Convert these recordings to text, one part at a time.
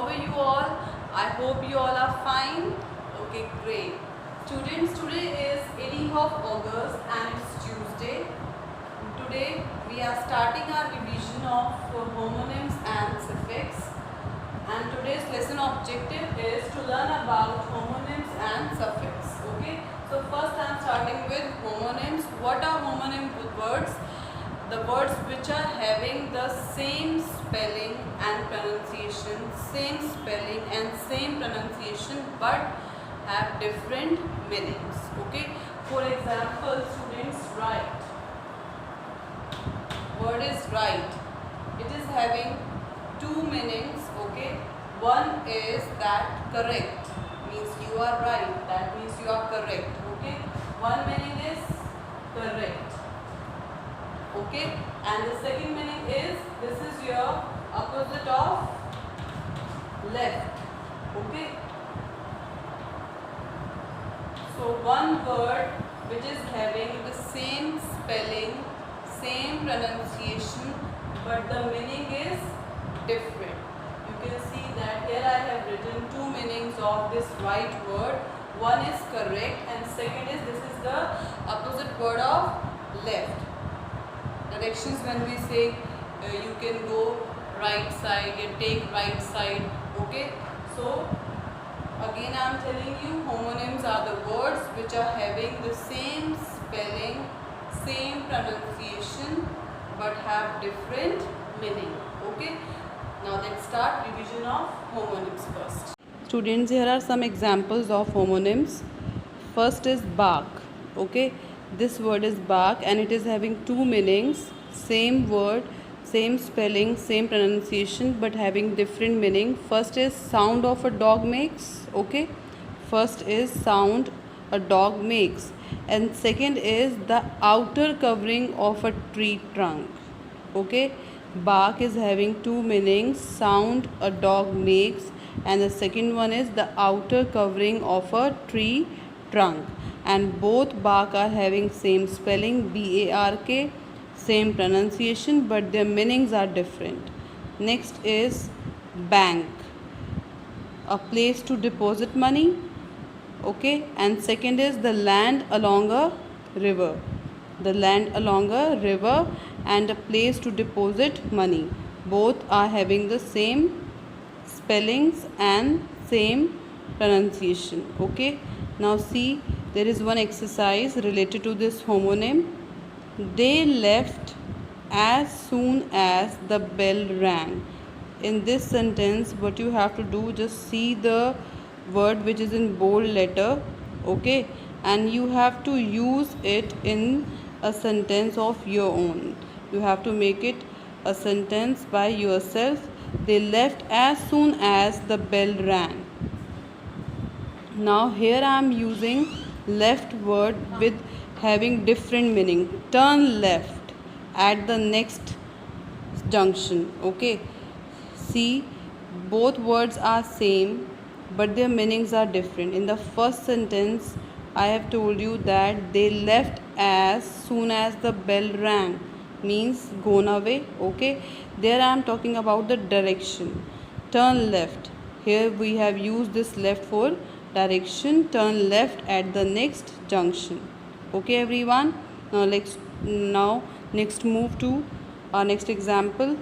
how are you all? I hope you all are fine. Okay, great. Students, today is 18th of August and it's Tuesday. Today we are starting our revision of homonyms and suffix. And today's lesson objective is to learn about homonyms and suffix. Okay, so first I am starting with homonyms. What are homonym words? The words which are having the same spelling and pronunciation, but have different meanings. Okay, for example, students, right. Word is right. It is having two meanings. Okay, one is that correct, means you are right, that means you are correct. Okay, one meaning is correct. Okay, and the second meaning is this is your opposite of left. Okay, so one word which is having the same spelling, same pronunciation, but the meaning is different. You can see that here I have written two meanings of this right word. One is correct and second is this is the opposite word of left. Directions, when we say you can go right side, you take right side. Okay, so again I am telling you, homonyms are the words which are having the same spelling, same pronunciation, but have different meaning. Okay, now let's start revision of homonyms first. Students, here are some examples of homonyms. First is bark. Okay, this word is bark and it is having two meanings, same word, same spelling, same pronunciation, but having different meaning. First is sound of a dog makes. Okay, first is sound a dog makes, and second is the outer covering of a tree trunk. Okay, bark is having two meanings, sound a dog makes, and the second one is the outer covering of a tree trunk, and both bark are having same spelling, BARK, same pronunciation, but their meanings are different. Next is bank, a place to deposit money. Okay, and second is the land along a river, the land along a river and a place to deposit money. Both are having the same spellings and same pronunciation. Okay, now see, there is one exercise related to this homonym. They left as soon as the bell rang. In this sentence, what you have to do, just see the word which is in bold letter. Okay, and you have to use it in a sentence of your own. You have to make it a sentence by yourself. They left as soon as the bell rang. Now here I am using left word with having different meaning. Turn left at the next junction. Okay, see, both words are same but their meanings are different. In the first sentence I have told you that they left as soon as the bell rang, means gone away. Okay, there I am talking about the direction. Turn left, here we have used this left for direction. Turn left at the next junction. Okay everyone, now next move to our next example.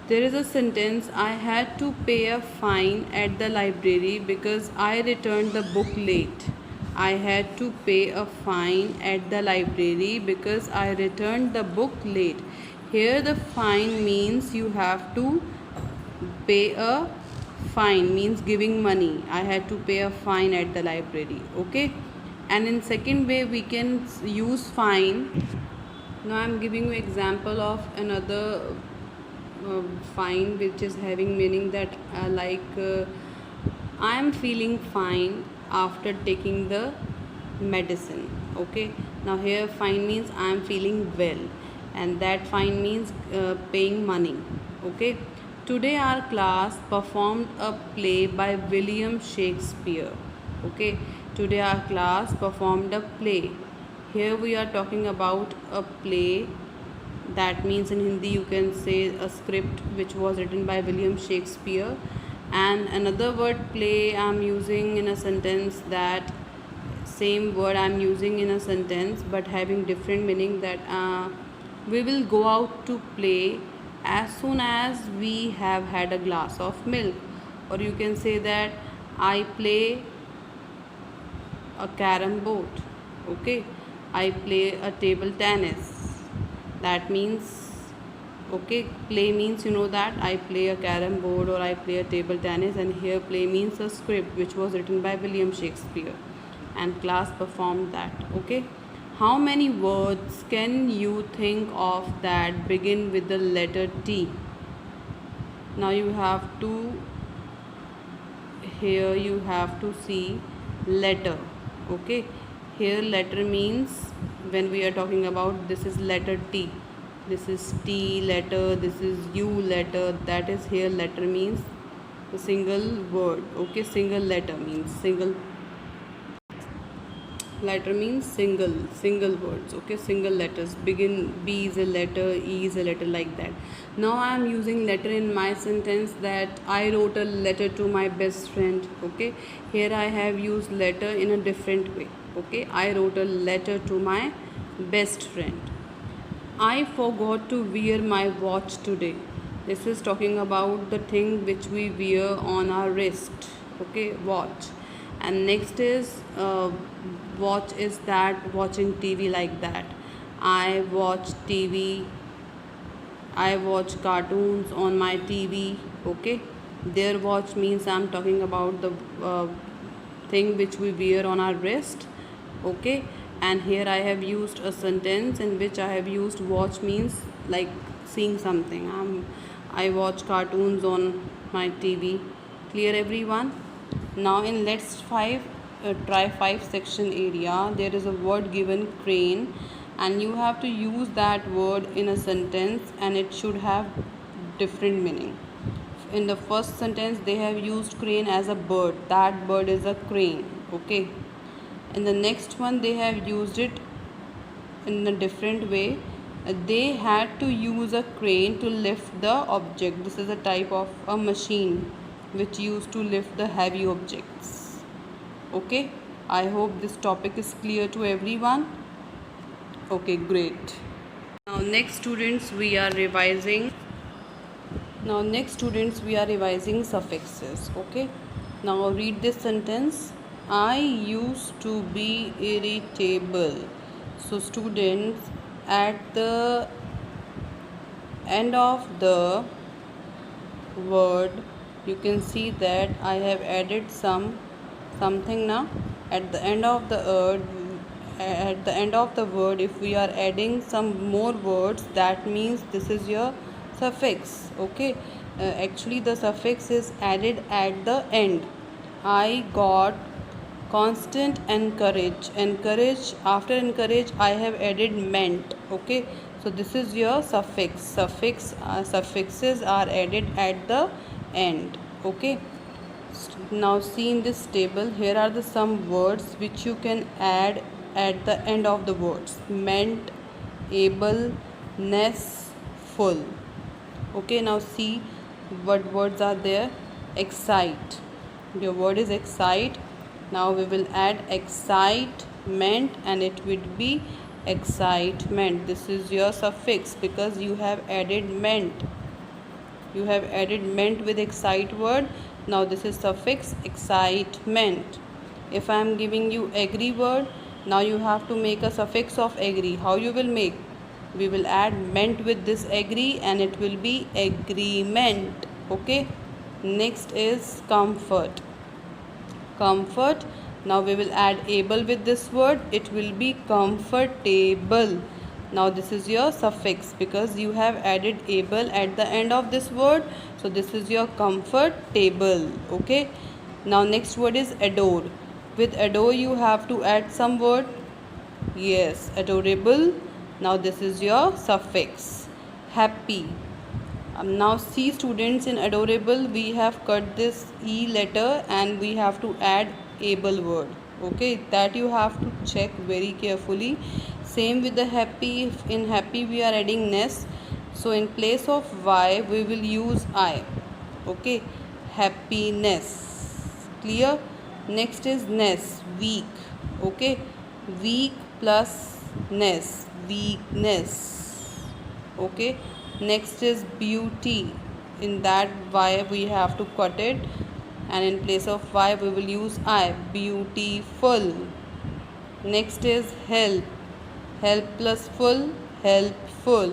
There is a sentence, I had to pay a fine at the library because I returned the book late. I had to pay a fine at the library because I returned the book late. Here the fine means you have to pay a fine, means giving money. I had to pay a fine at the library. Okay, and in second way we can use fine. Now I am giving you example of another fine which is having meaning that I am feeling fine after taking the medicine. Okay, now here fine means I am feeling well, and that fine means paying money. Okay, today our class performed a play by William Shakespeare. Okay, today our class performed a play. Here we are talking about a play That means in Hindi you can say a script which was written by William Shakespeare. And another word play I'm using in a sentence, that same word I'm using in a sentence but having different meaning, that we will go out to play as soon as we have had a glass of milk. Or you can say that I play a carom board. Okay, I play a table tennis. That means, okay, play means, you know, that I play a carom board or I play a table tennis, and here play means a script which was written by William Shakespeare and class performed that. Okay, how many words can you think of that begin with the letter T? Now you have to, here you have to see letter. Okay, here letter means, when we are talking about, this is letter T, this is T letter, this is U letter, that is here letter means a single word. Okay, single letter means single letter means single words. Okay, single letters begin, B is a letter, E is a letter, like that. Now I am using letter in my sentence, that I wrote a letter to my best friend. Okay, here I have used letter in a different way. Okay, I wrote a letter to my best friend. I forgot to wear my watch today. This is talking about the thing which we wear on our wrist. Okay, watch. And next is watch is that watching TV, like that. I watch TV. I watch cartoons on my TV. Okay, their watch means I'm talking about the thing which we wear on our wrist. Okay, and here I have used a sentence in which I have used watch means like seeing something. I watch cartoons on my TV. Clear, everyone? Now in let's try 5 section area, there is a word given, crane, and you have to use that word in a sentence and it should have different meaning. In the first sentence they have used crane as a bird, that bird is a crane. Okay, in the next one they have used it in a different way. They had to use a crane to lift the object. This is a type of a machine which used to lift the heavy objects. Okay, I hope this topic is clear to everyone. Okay, great. Now next students we are revising suffixes. Okay, now read this sentence. I used to be irritable. So students, at the end of the word you can see that I have added something. Now at the end of the word if we are adding some more words, that means this is your suffix. Okay, actually the suffix is added at the end. I got constant encourage. After encourage I have added meant. Okay, so this is your suffixes are added at the end. Okay, now see in this table, here are the some words which you can add at the end of the words: meant, able, ness, full. Okay, now see what words are there. Excite, your word is excite. Now we will add excitement and it would be excitement. This is your suffix because you have added meant. You have added meant with excite word. Now this is suffix excitement. If I am giving you agree word, now you have to make a suffix of agree. How you will make? We will add meant with this agree and it will be agreement. Okay, next is comfort. Now we will add able with this word, it will be comfortable. Now this is your suffix because you have added able at the end of this word, so this is your comfortable. Okay, now next word is adore. With adore you have to add some word. Yes, adorable. Now this is your suffix. Happy. Now see students, in adorable we have cut this E letter and we have to add able word. Okay, that you have to check very carefully. Same with the happy. In happy we are adding ness, so in place of y we will use I. Okay, happiness. Clear? Next is ness, weak. Okay, weak plus ness, weakness. Okay, next is beauty. In that y we have to cut it, and in place of y we will use I, beautiful. Next is help, help plus full, helpful.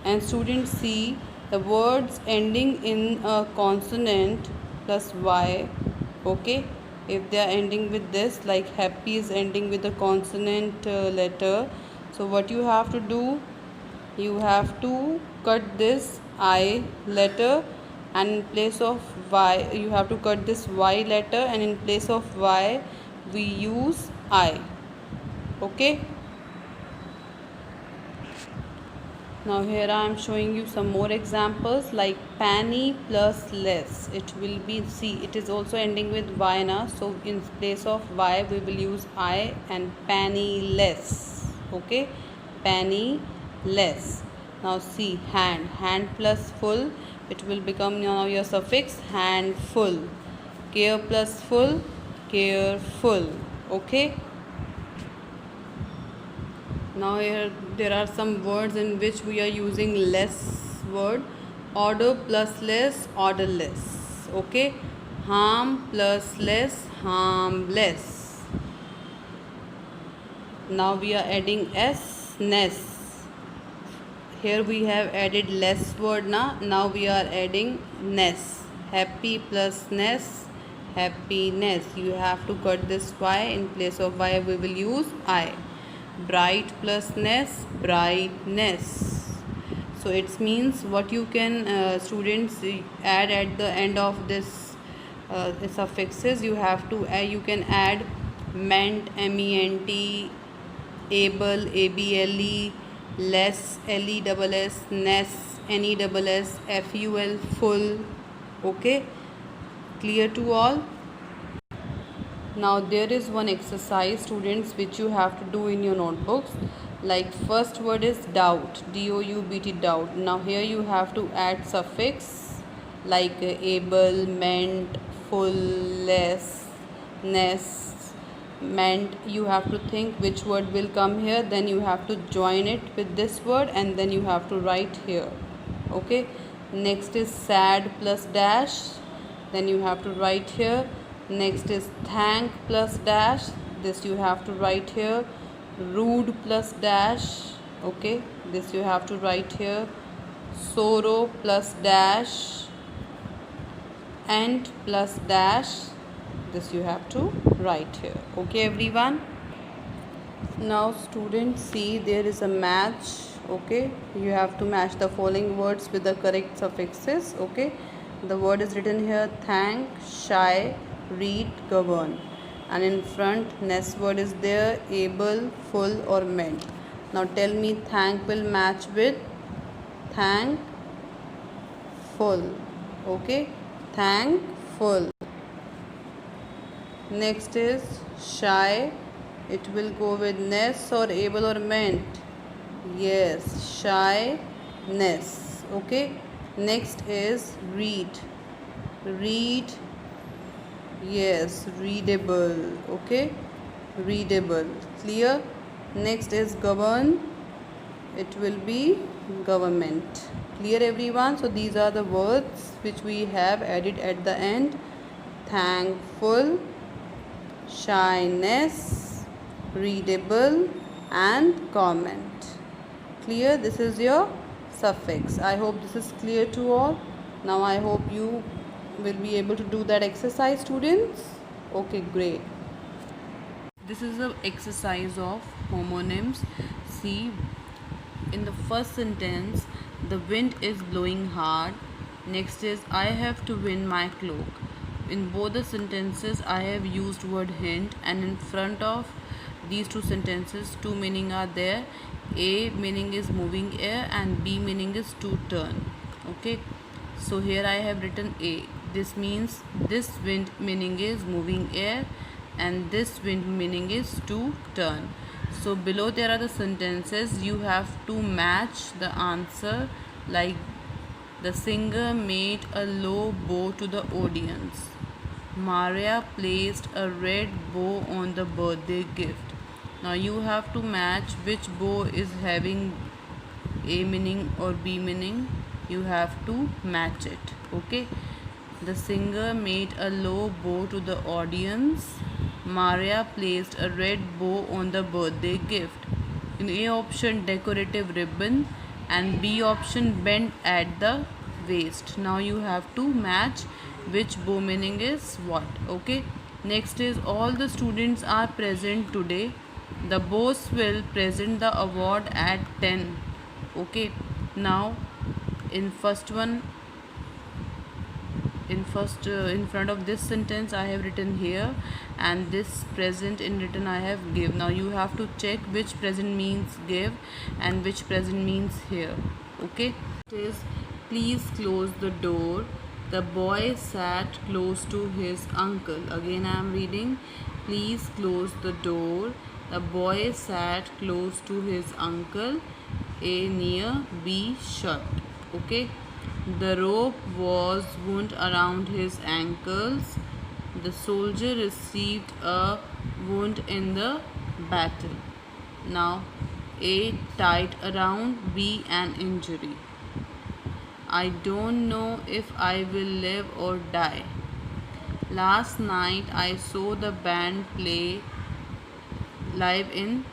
And students, see the words ending in a consonant plus y. Okay, if they are ending with this, like happy is ending with a consonant letter, so what you have to do, you have to cut this I letter, and in place of y you have to cut this y letter, and in place of y we use I. Okay, now here I am showing you some more examples, like penny plus less. It will be, see, it is also ending with y now, so in place of y we will use I, and penny less. Okay, penny less. Now see, hand, hand plus full, it will become now your suffix handful. Care plus full, careful. Okay, now here there are some words in which we are using less word. Order plus less, orderless. Okay, harm plus less, harmless. Now we are adding s, ness. Here we have added less word now we are adding ness. Happy plus ness, happiness. You have to cut this y, in place of y we will use I. Bright plus ness, brightness. So it means what you can students add at the end of this suffixes, you have to you can add ment, ment, able, able, less, less, ness, ness, ful, full. Okay, clear to all? Now there is one exercise, students, which you have to do in your notebooks. Like first word is doubt, doubt, doubt. Now here you have to add suffix like able, meant, full, less, ness, meant. You have to think which word will come here, then you have to join it with this word, and then you have to write here. Okay, next is sad plus dash, then you have to write here. Next is thank plus dash, this you have to write here. Rude plus dash, okay, this you have to write here. Sorrow plus dash, and plus dash, this you have to write here. Okay everyone, now students, see there is a match. Okay, you have to match the following words with the correct suffixes. Okay, the word is written here: thank, shy, read, govern, and in front next word is there: able, full, or meant. Now tell me, thank will match with thankful. Okay, thankful. Next is shy, it will go with ness or able or meant. Yes, shyness. Okay, next is read, read. Yes, readable. Okay, readable. Clear? Next is govern, it will be government. Clear everyone? So these are the words which we have added at the end: thankful, shyness, readable, and comment. Clear? This is your suffix. I hope this is clear to all. Now I hope you will be able to do that exercise, students. Okay, great. This is an exercise of homonyms. See, in the first sentence, the wind is blowing hard. Next is, I have to win my cloak. In both the sentences I have used word hint, and in front of these two sentences two meaning are there. A meaning is moving air, and B meaning is to turn. Okay, so here I have written A. This means this wind meaning is moving air, and this wind meaning is to turn. So below there are the sentences. You have to match the answer, like the singer made a low bow to the audience. Maria placed a red bow on the birthday gift. Now you have to match which bow is having A meaning or B meaning. You have to match it. Okay. The singer made a low bow to the audience. Maria placed a red bow on the birthday gift. In A option, decorative ribbon, and B option, bent at the waist. Now you have to match which bow meaning is what. Okay. Next is all the students are present today. The boss will present the award at 10. Okay. Now in first one, in front of this sentence I have written here, and this present in written I have give. Now you have to check which present means give and which present means here. Okay. It is please close the door. The boy sat close to his uncle. Again I am reading, please close the door. The boy sat close to his uncle. A near, B shut. Okay. The rope was wound around his ankles. The soldier received a wound in the battle. Now A tied around, B an injury. I don't know if I will live or die. Last night I saw the band play live in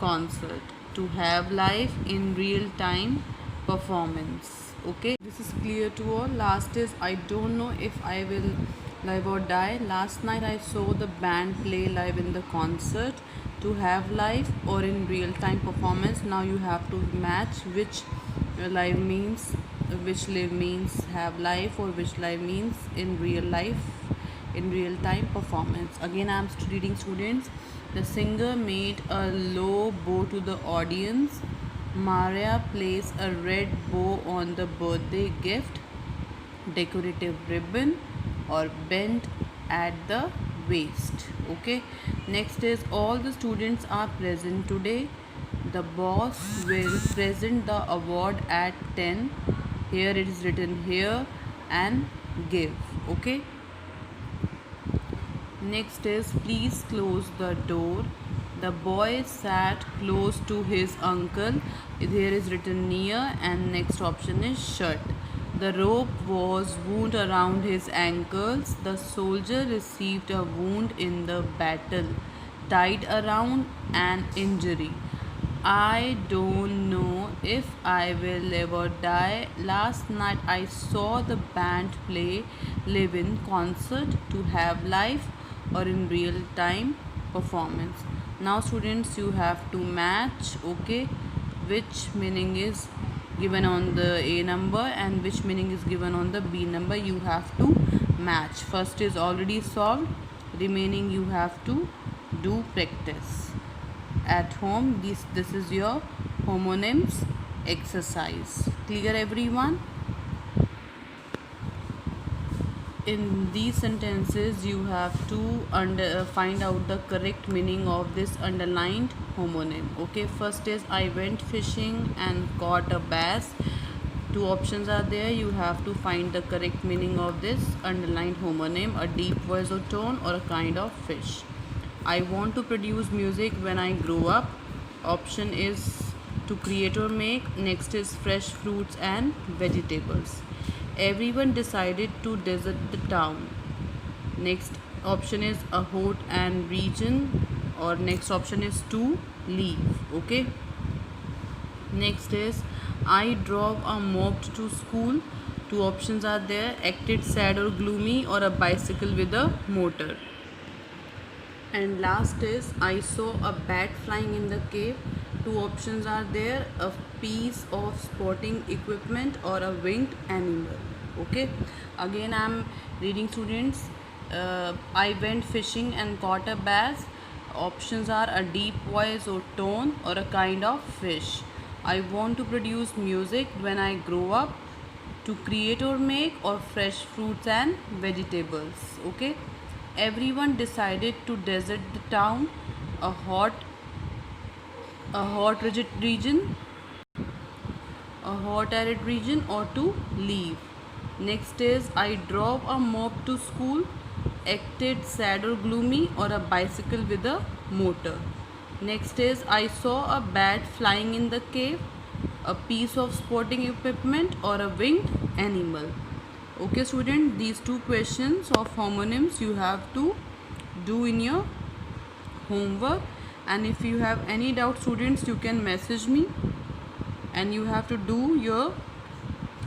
concert. To have live in real time performance. Okay, this is clear to all. Last is I don't know if I will live or die. Last night I saw the band play live in the concert. To have live or in real time performance. Now you have to match which live means, which live means have life, or which live means in real life, in real time performance. Again I am reading, students. The singer made a low bow to the audience. Maria placed a red bow on the birthday gift. Decorative ribbon, or bent at the waist. Okay. Next is all the students are present today. The boss will present the award at 10. Here it is written here, and give. Okay. Next is please close the door. The boy sat close to his uncle. Here is written near, and next option is shut. The rope was wound around his ankles. The soldier received a wound in the battle. Tied around, an injury. I don't know if I will live or die. Last night I saw the band play live in concert. To have life or in real time performance. Now students, you have to match, okay, which meaning is given on the A number and which meaning is given on the B number. You have to match. First is already solved, remaining you have to do practice at home. This is your homonyms exercise. Clear everyone? In these sentences you have to find out the correct meaning of this underlined homonym. Okay, first is I went fishing and caught a bass. Two options are there. You have to find the correct meaning of this underlined homonym: a deep voice or tone, or a kind of fish. I want to produce music when I grow up. Option is to create or make. Next is fresh fruits and vegetables. Everyone decided to desert the town. Next option is a hot and region, or next option is to leave. Okay. Next is I drove a moped to school. Two options are there: acted sad or gloomy, or a bicycle with a motor. And last is I saw a bat flying in the cave. Two options are there: a piece of sporting equipment or a winged animal. Okay, again I am reading, students. I went fishing and caught a bass. Options are a deep voice or tone, or a kind of fish. I want to produce music when I grow up. To create or make, or fresh fruits and vegetables. Okay. Everyone decided to desert the town. A hot a hot rigid region, a hot arid region, or to leave. Next is I drove a mob to school, acted sad or gloomy, or a bicycle with a motor. Next is I saw a bat flying in the cave, a piece of sporting equipment, or a winged animal. Okay student, these two questions of homonyms you have to do in your homework, and if you have any doubt students, you can message me, and you have to do your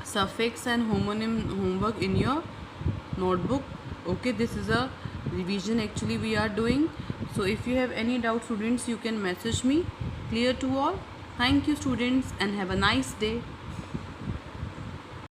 suffix and homonym homework in your notebook. Okay, this is a revision actually we are doing. So if you have any doubt students, you can message me. Clear to all? Thank you students, and have a nice day.